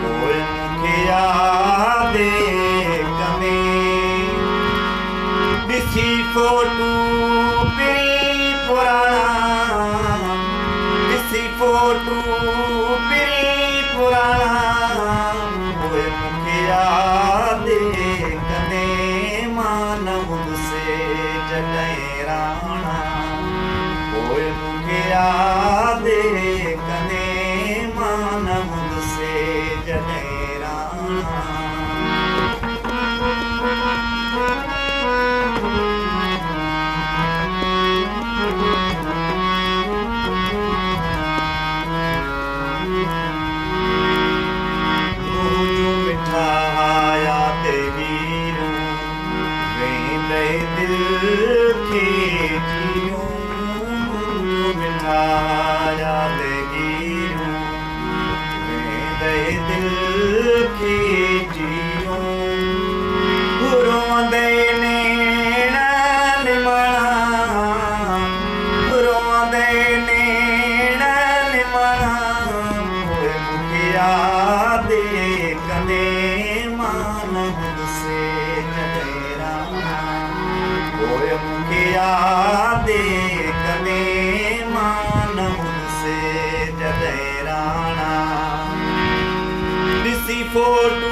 पोइ मूंखे यादि कंदे ॾिसी फोटू पहिरीं पुराणा ॾिसी फोटू पहिरीं पुराणा पोइ मूंखे यादि कंदे मां न हुंदुसि जॾहिं राणा पोइ मूंखे यादि कंदे मां न हुंदुसि जॾहिं राणा यादि कंदे मां न हुंदुसि जॾहिं राणा ॾिसी फोटू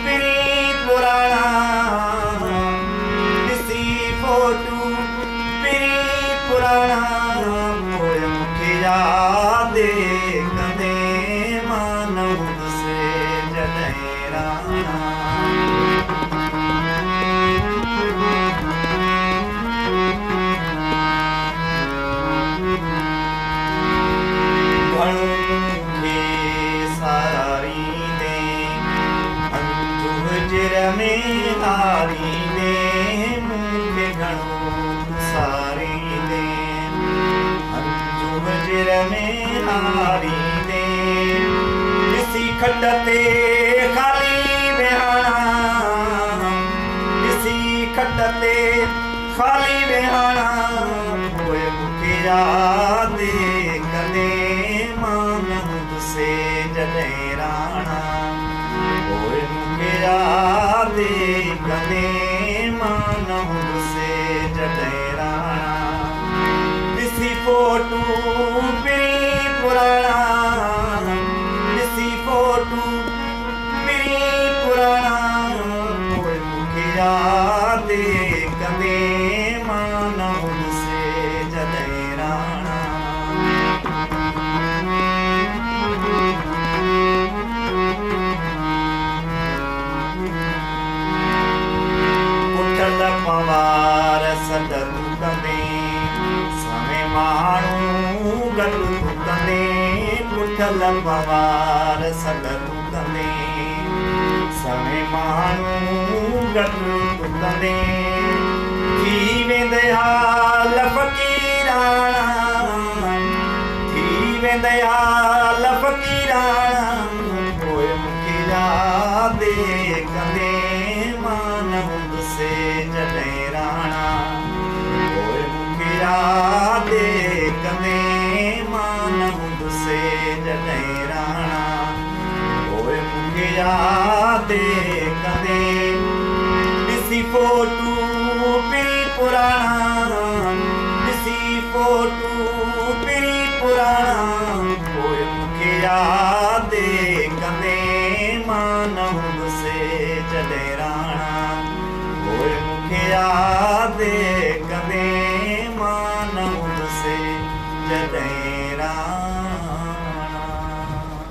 पहिरीं पुराणा ॾिसी फोटू पहिरीं पुराणा पोइ मूंखे यादि कंदे मां न हुंदुसि जॾहिं राणा मूंखे घणो सारींदे अंजुम जिर में हारींदे ॾिसी खट ते ख़ाली विहाणा ॾिसी खट ते ख़ाली विहाणा पोइ मूंखे यादि कंदे मां न हुंदुसि जॾहिं राणा पोइ मूंखे यादि कंदे मां न हुंदुसि जॾहिं राणा ॾिसी फोटू पहिरीं पुराणा ॾिसी फोटू पहिरीं पुराणा पोइ मूंखे यादि कंदे मां न हुंदुसि जॾहिं राणा पवार सॾु कंदे समय माण्हू गॾु कंदे पुठल पवार सॾु कंदे समय माण्हू गॾु कंदे थी वेंदे हाल फ़क़ीराणा थी वेंदे हाल फ़क़ीराणा पोइ मूंखे यादि कंदे मां न हुंदुसि जॾहिं राणा पोइ मूंखे यादि कंदे मां न हुंदुसि जॾहिं राणा पोइ मूंखे यादि कंदे ॾिसी फोटू पहिरीं पुराणा ॾिसी फोटू पहिरीं पुराणा पोइ मूंखे यादि कंदे मां न हुंदुसि जॾहिं राणा पोइ मूंखे यादि कंदे मां न हुंदुसि जॾहिं